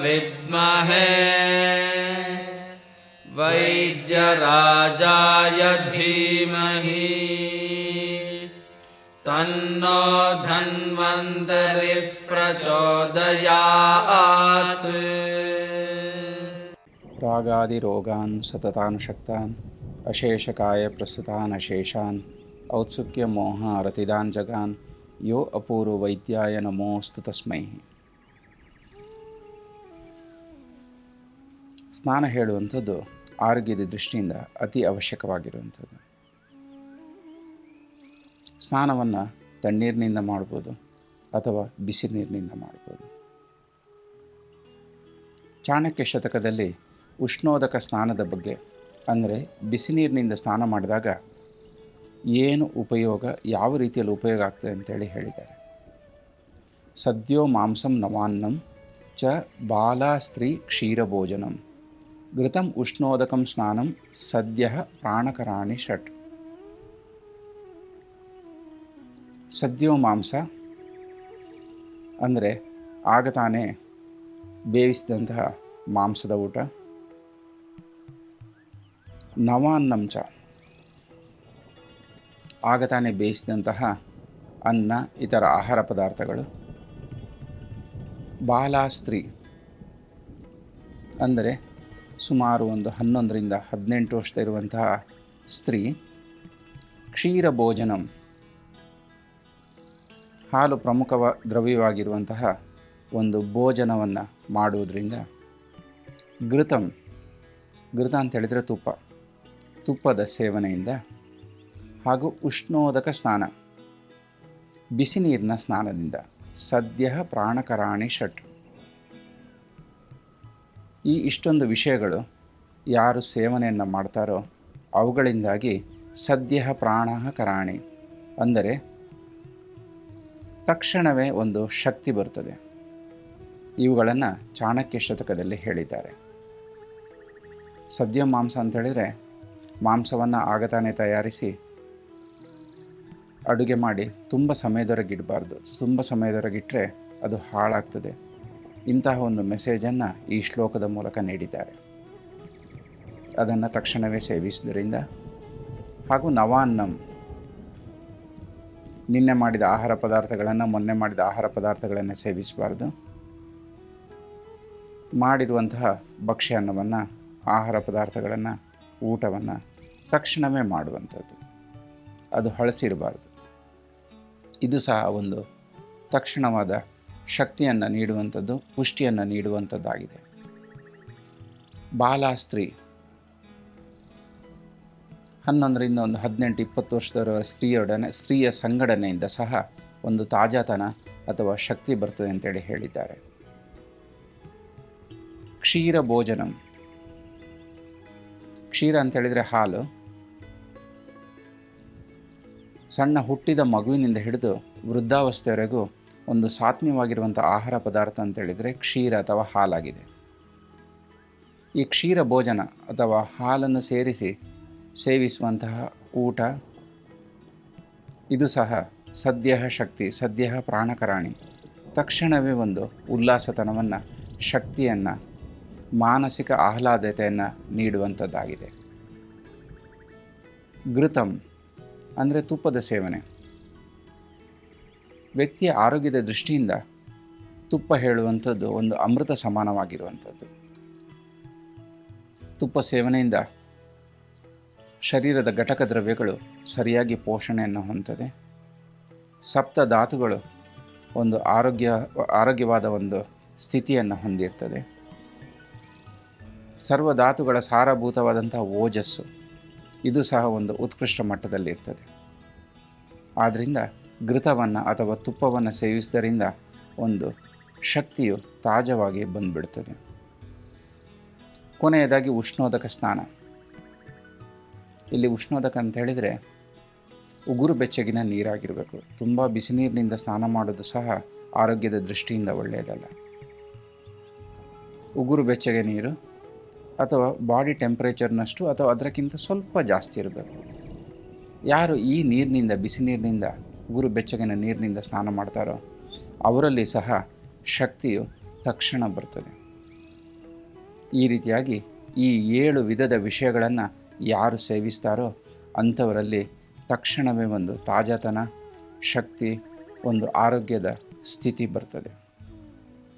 ವಿದ್ಮಹೇ ವೈದ್ಯರಾಜಾಯ ಧೀಮಹಿ ತನ್ನೋ ಧನ್ವಂತರಿ ಪ್ರಚೋದಯಾತ್. ರಾಗಾದಿರೋಗಾನ್ ಸತತಾನುಶಕ್ತಾನ್ ಅಶೇಷಕಾಯ ಪ್ರಸ್ತುತಾನ್ ಅಶೇಷಾನ್ ಔತ್ಸುಕ್ಯ ಮೋಹ ರತಿದಾನ್ ಜಗಾನ್ ಯೋ ಅಪೂರ್ವ ವೈದ್ಯಾಯ ನಮೋಸ್ತು ತಸ್ಮೈ. ಸ್ನಾನ ಹೇಳುವಂಥದ್ದು ಆರೋಗ್ಯದ ದೃಷ್ಟಿಯಿಂದ ಅತಿ ಅವಶ್ಯಕವಾಗಿರುವಂಥದ್ದು. ಸ್ನಾನವನ್ನು ತಣ್ಣೀರಿನಿಂದ ಮಾಡ್ಬೋದು ಅಥವಾ ಬಿಸಿ ನೀರಿನಿಂದ ಮಾಡ್ಬೋದು. ಚಾಣಕ್ಯ ಶತಕದಲ್ಲಿ ಉಷ್ಣೋದಕ ಸ್ನಾನದ ಬಗ್ಗೆ, ಅಂದರೆ ಬಿಸಿ ನೀರಿನಿಂದ ಸ್ನಾನ ಮಾಡಿದಾಗ ಏನು ಉಪಯೋಗ, ಯಾವ ರೀತಿಯಲ್ಲಿ ಉಪಯೋಗ ಆಗ್ತದೆ ಅಂತೇಳಿ ಹೇಳಿದ್ದಾರೆ. ಸದ್ಯೋ ಮಾಂಸಂ ನವಾನ್ನಂ ಚ ಬಾಲಾ ಸ್ತ್ರೀ ಕ್ಷೀರಭೋಜನಂ ಘೃತಂ ಉಷ್ಣೋದಕಂ ಸ್ನಾನಂ ಸದ್ಯ ಪ್ರಾಣಕರಾಣಿ ಷಟ್. ಸದ್ಯೋ ಮಾಂಸ ಅಂದರೆ ಆಗ ತಾನೇ ಬೇಯಿಸಿದಂತಹ ಮಾಂಸದ ಊಟ. ನವಾನ್ನಂಚ ಆಗ ತಾನೇ ಬೇಯಿಸಿದಂತಹ ಅನ್ನ, ಇತರ ಆಹಾರ ಪದಾರ್ಥಗಳು. ಬಾಲಾಸ್ತ್ರೀ ಅಂದರೆ ಸುಮಾರು ಒಂದು 11ರಿಂದ 18 ವರ್ಷ ಇರುವಂತಹ ಸ್ತ್ರೀ. ಕ್ಷೀರ ಭೋಜನಂ ಹಾಲು ಪ್ರಮುಖ ದ್ರವ್ಯವಾಗಿರುವಂತಹ ಒಂದು ಭೋಜನವನ್ನು ಮಾಡುವುದರಿಂದ. ಘೃತಂ, ಘೃತ ಅಂತ ಹೇಳಿದರೆ ತುಪ್ಪದ ಸೇವನೆಯಿಂದ. ಹಾಗೂ ಉಷ್ಣೋದಕ ಸ್ನಾನ, ಬಿಸಿ ನೀರಿನ ಸ್ನಾನದಿಂದ. ಸದ್ಯ ಪ್ರಾಣಕರಾಣಿ ಷಟ್. ಈ ಇಷ್ಟೊಂದು ವಿಷಯಗಳು ಯಾರು ಸೇವನೆಯನ್ನು ಮಾಡ್ತಾರೋ ಅವುಗಳಿಂದಾಗಿ ಸದ್ಯ ಪ್ರಾಣಕರಾಣಿ ಅಂದರೆ ತಕ್ಷಣವೇ ಒಂದು ಶಕ್ತಿ ಬರ್ತದೆ. ಇವುಗಳನ್ನು ಚಾಣಕ್ಯ ಶತಕದಲ್ಲಿ ಹೇಳಿದ್ದಾರೆ. ಸದ್ಯ ಮಾಂಸ ಅಂತ ಹೇಳಿದರೆ ಮಾಂಸವನ್ನು ಆಗತಾನೆ ತಯಾರಿಸಿ ಅಡುಗೆ ಮಾಡಿ ತುಂಬ ಸಮಯದವರೆಗೆ ಇಡಬಾರ್ದು. ತುಂಬ ಸಮಯದವರೆಗಿಟ್ಟರೆ ಅದು ಹಾಳಾಗ್ತದೆ. ಇಂತಹ ಒಂದು ಮೆಸೇಜನ್ನು ಈ ಶ್ಲೋಕದ ಮೂಲಕ ನೀಡಿದ್ದಾರೆ. ಅದನ್ನು ತಕ್ಷಣವೇ ಸೇವಿಸುವುದರಿಂದ. ಹಾಗೂ ನವಾನ್ನಂ, ನಿನ್ನೆ ಮಾಡಿದ ಆಹಾರ ಪದಾರ್ಥಗಳನ್ನು, ಮೊನ್ನೆ ಮಾಡಿದ ಆಹಾರ ಪದಾರ್ಥಗಳನ್ನು ಸೇವಿಸಬಾರ್ದು. ಮಾಡಿರುವಂತಹ ಭಕ್ಷ್ಯ ಅನ್ನವನ್ನು, ಆಹಾರ ಪದಾರ್ಥಗಳನ್ನು, ಊಟವನ್ನು ತಕ್ಷಣವೇ ಮಾಡುವಂಥದ್ದು. ಅದು ಹಳಸಿರಬಾರ್ದು. ಇದು ಸಹ ಒಂದು ತಕ್ಷಣವಾದ ಶಕ್ತಿಯನ್ನು ನೀಡುವಂಥದ್ದು, ಪುಷ್ಟಿಯನ್ನು ನೀಡುವಂಥದ್ದಾಗಿದೆ. ಬಾಲಾಸ್ತ್ರೀ 11ರಿಂದ ಒಂದು 18-20 ವರ್ಷದ ಸ್ತ್ರೀಯ ಸಂಘಟನೆಯಿಂದ ಸಹ ಒಂದು ತಾಜಾತನ ಅಥವಾ ಶಕ್ತಿ ಬರ್ತದೆ ಅಂತೇಳಿ ಹೇಳಿದ್ದಾರೆ. ಕ್ಷೀರ ಭೋಜನಂ, ಕ್ಷೀರ ಅಂತೇಳಿದರೆ ಹಾಲು. ಸಣ್ಣ ಹುಟ್ಟಿದ ಮಗುವಿನಿಂದ ಹಿಡಿದು ವೃದ್ಧಾವಸ್ಥೆವರೆಗೂ ಒಂದು ಸಾತ್ಮ್ಯವಾಗಿರುವಂಥ ಆಹಾರ ಪದಾರ್ಥ ಅಂತೇಳಿದರೆ ಕ್ಷೀರ ಅಥವಾ ಹಾಲಾಗಿದೆ. ಈ ಕ್ಷೀರ ಭೋಜನ ಅಥವಾ ಹಾಲನ್ನು ಸೇರಿಸಿ ಸೇವಿಸುವಂತಹ ಊಟ, ಇದು ಸಹ ಸದ್ಯ ಶಕ್ತಿ, ಸದ್ಯ ಪ್ರಾಣಕರಾಣಿ. ತಕ್ಷಣವೇ ಒಂದು ಉಲ್ಲಾಸತನವನ್ನು, ಶಕ್ತಿಯನ್ನು, ಮಾನಸಿಕ ಆಹ್ಲಾದತೆಯನ್ನು ನೀಡುವಂಥದ್ದಾಗಿದೆ. ಘೃತಂ ಅಂದರೆ ತುಪ್ಪದ ಸೇವನೆ. ವ್ಯಕ್ತಿಯ ಆರೋಗ್ಯದ ದೃಷ್ಟಿಯಿಂದ ತುಪ್ಪ ಹೇಳುವಂಥದ್ದು ಒಂದು ಅಮೃತ ಸಮಾನವಾಗಿರುವಂಥದ್ದು. ತುಪ್ಪ ಸೇವನೆಯಿಂದ ಶರೀರದ ಘಟಕ ದ್ರವ್ಯಗಳು ಸರಿಯಾಗಿ ಪೋಷಣೆಯನ್ನು ಹೊಂದುತ್ತದೆ. ಸಪ್ತ ಧಾತುಗಳು ಒಂದು ಆರೋಗ್ಯವಾದ ಒಂದು ಸ್ಥಿತಿಯನ್ನು ಹೊಂದಿರ್ತದೆ. ಸರ್ವ ಧಾತುಗಳ ಸಾರಭೂತವಾದಂಥ ಓಜಸ್ಸು, ಇದು ಸಹ ಒಂದು ಉತ್ಕೃಷ್ಟ ಮಟ್ಟದಲ್ಲಿರ್ತದೆ. ಆದ್ದರಿಂದ ಘೃತವನ್ನು ಅಥವಾ ತುಪ್ಪವನ್ನು ಸೇವಿಸುವುದರಿಂದ ಒಂದು ಶಕ್ತಿಯು ತಾಜವಾಗಿ ಬಂದುಬಿಡ್ತದೆ. ಕೊನೆಯದಾಗಿ ಉಷ್ಣೋದಕ ಸ್ನಾನ. ಇಲ್ಲಿ ಉಷ್ಣೋದಕ ಅಂತ ಹೇಳಿದರೆ ಉಗುರು ಬೆಚ್ಚಗಿನ ನೀರಾಗಿರಬೇಕು. ತುಂಬ ಬಿಸಿ ನೀರಿನಿಂದ ಸ್ನಾನ ಮಾಡೋದು ಸಹ ಆರೋಗ್ಯದ ದೃಷ್ಟಿಯಿಂದ ಒಳ್ಳೆಯದಲ್ಲ. ಉಗುರು ಬೆಚ್ಚಗೆ ನೀರು ಅಥವಾ ಬಾಡಿ ಟೆಂಪ್ರೇಚರ್ನಷ್ಟು ಅಥವಾ ಅದಕ್ಕಿಂತ ಸ್ವಲ್ಪ ಜಾಸ್ತಿ ಇರಬೇಕು. ಯಾರು ಈ ನೀರಿನಿಂದ, ಬಿಸಿ ನೀರಿನಿಂದ, ಉಗುರು ಬೆಚ್ಚಗಿನ ನೀರಿನಿಂದ ಸ್ನಾನ ಮಾಡ್ತಾರೋ ಅವರಲ್ಲಿ ಸಹ ಶಕ್ತಿಯು ತಕ್ಷಣ ಬರ್ತದೆ. ಈ ರೀತಿಯಾಗಿ ಈ 7 ವಿಧದ ವಿಷಯಗಳನ್ನು ಯಾರು ಸೇವಿಸ್ತಾರೋ ಅಂಥವರಲ್ಲಿ ತಕ್ಷಣವೇ ಒಂದು ತಾಜಾತನ, ಶಕ್ತಿ, ಒಂದು ಆರೋಗ್ಯದ ಸ್ಥಿತಿ ಬರ್ತದೆ.